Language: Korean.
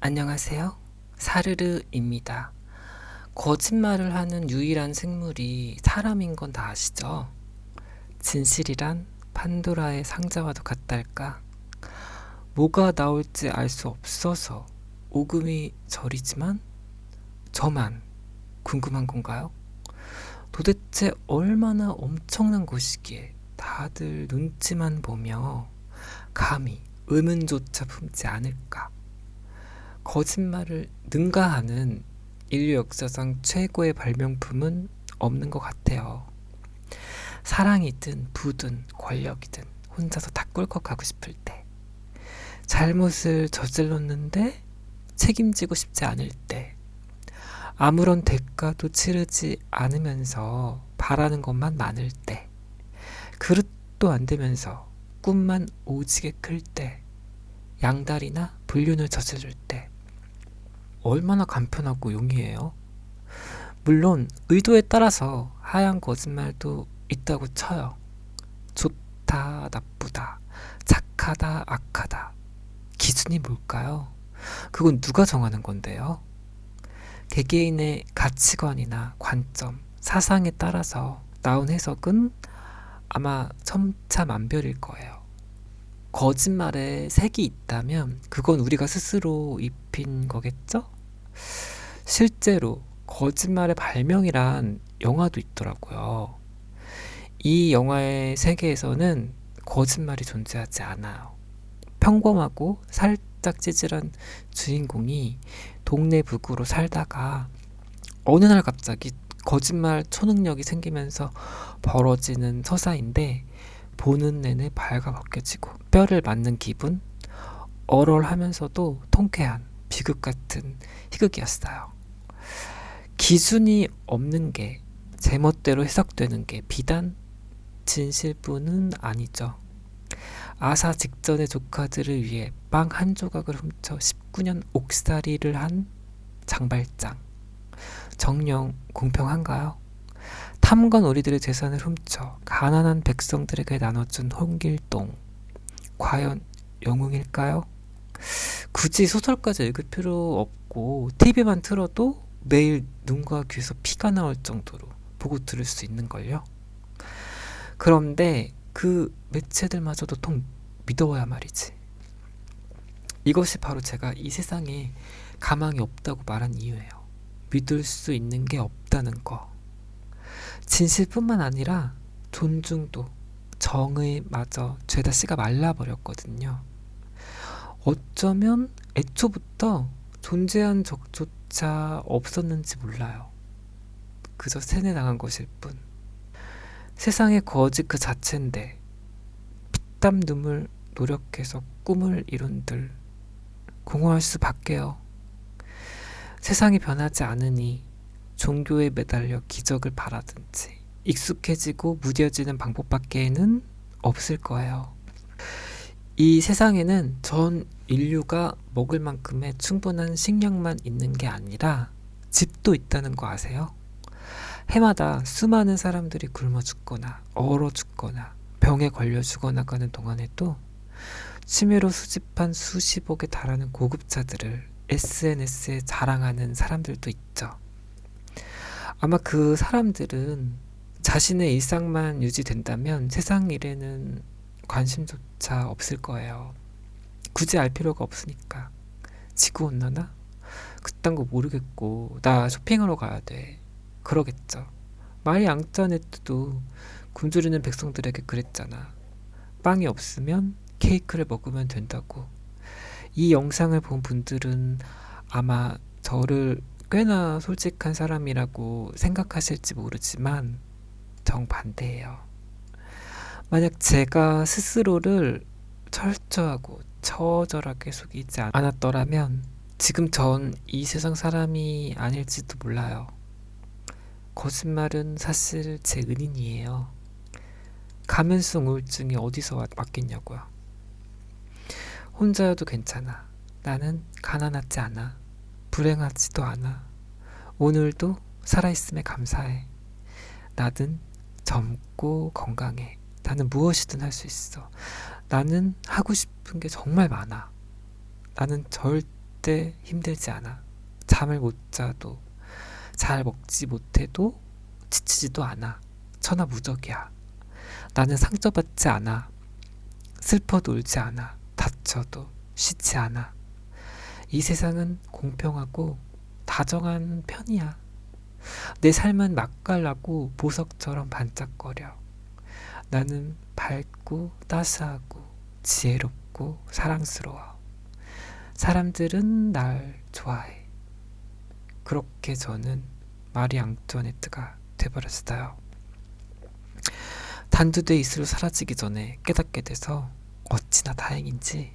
안녕하세요. 사르르입니다. 거짓말을 하는 유일한 생물이 사람인 건 다 아시죠? 진실이란 판도라의 상자와도 같달까? 뭐가 나올지 알 수 없어서 오금이 저리지만 저만 궁금한 건가요? 도대체 얼마나 엄청난 것이기에 다들 눈치만 보며 감히 의문조차 품지 않을까? 거짓말을 능가하는 인류 역사상 최고의 발명품은 없는 것 같아요. 사랑이든 부든 권력이든 혼자서 다 꿀꺽하고 싶을 때, 잘못을 저질렀는데 책임지고 싶지 않을 때, 아무런 대가도 치르지 않으면서 바라는 것만 많을 때, 그릇도 안 되면서 꿈만 오지게 클 때, 양다리나 불륜을 저지를 때, 얼마나 간편하고 용이해요. 물론 의도에 따라서 하얀 거짓말도 있다고 쳐요. 좋다, 나쁘다, 착하다, 악하다. 기준이 뭘까요? 그건 누가 정하는 건데요? 개개인의 가치관이나 관점, 사상에 따라서 나온 해석은 아마 천차만별일 거예요. 거짓말에 색이 있다면 그건 우리가 스스로 입힌 거겠죠? 실제로 거짓말의 발명이란 영화도 있더라고요. 이 영화의 세계에서는 거짓말이 존재하지 않아요. 평범하고 살짝 찌질한 주인공이 동네 북으로 살다가 어느 날 갑자기 거짓말 초능력이 생기면서 벌어지는 서사인데, 보는 내내 발가 벗겨지고 뼈를 맞는 기분, 얼얼하면서도 통쾌한 비극 같은 희극이었어요. 기준이 없는 게 제멋대로 해석되는 게 비단 진실뿐은 아니죠. 아사 직전의 조카들을 위해 빵 한 조각을 훔쳐 19년 옥살이를 한 장발장. 정녕 공평한가요? 탐관 우리들의 재산을 훔쳐 가난한 백성들에게 나눠준 홍길동. 과연 영웅일까요? 굳이 소설까지 읽을 필요 없고 TV만 틀어도 매일 눈과 귀에서 피가 나올 정도로 보고 들을 수 있는걸요. 그런데 그 매체들마저도 통 믿어야 말이지. 이것이 바로 제가 이 세상에 가망이 없다고 말한 이유예요. 믿을 수 있는 게 없다는 거. 진실뿐만 아니라 존중도, 정의마저 죄다 씨가 말라버렸거든요. 어쩌면 애초부터 존재한 적조차 없었는지 몰라요. 그저 세뇌당한 것일 뿐. 세상의 거짓 그 자체인데 피땀 눈물 노력해서 꿈을 이룬들 공허할 수밖에요. 세상이 변하지 않으니 종교에 매달려 기적을 바라든지 익숙해지고 무뎌지는 방법밖에는 없을 거예요. 이 세상에는 전 인류가 먹을 만큼의 충분한 식량만 있는 게 아니라 집도 있다는 거 아세요? 해마다 수많은 사람들이 굶어 죽거나 얼어 죽거나 병에 걸려 죽어나가는 동안에도 취미로 수집한 수십억에 달하는 고급차들을 SNS에 자랑하는 사람들도 있죠. 아마 그 사람들은 자신의 일상만 유지된다면 세상 일에는 관심조차 없을 거예요. 굳이 알 필요가 없으니까. 지구온난화? 그딴 거 모르겠고 나 쇼핑하러 가야 돼. 그러겠죠. 말이 앙짜네트도 굶주리는 백성들에게 그랬잖아. 빵이 없으면 케이크를 먹으면 된다고. 이 영상을 본 분들은 아마 저를 꽤나 솔직한 사람이라고 생각하실지 모르지만 정반대예요. 만약 제가 스스로를 철저하고 처절하게 속이지 않았더라면 지금 전 이 세상 사람이 아닐지도 몰라요. 거짓말은 사실 제 은인이에요. 가면성 우울증이 어디서 왔겠냐고요. 혼자여도 괜찮아. 나는 가난하지 않아. 불행하지도 않아. 오늘도 살아있음에 감사해. 나는 젊고 건강해. 나는 무엇이든 할 수 있어. 나는 하고 싶은 게 정말 많아. 나는 절대 절대 힘들지 않아. 잠을 못 자도, 잘 먹지 못해도 지치지도 않아. 천하무적이야. 나는 상처받지 않아. 슬퍼도 울지 않아. 다쳐도 쉬지 않아. 이 세상은 공평하고 다정한 편이야. 내 삶은 맛깔나고 보석처럼 반짝거려. 나는 밝고 따스하고 지혜롭고 사랑스러워. 사람들은 날 좋아해. 그렇게 저는 마리 앙투아네트가 돼버렸어요. 단두대 이슬로 사라지기 전에 깨닫게 돼서 어찌나 다행인지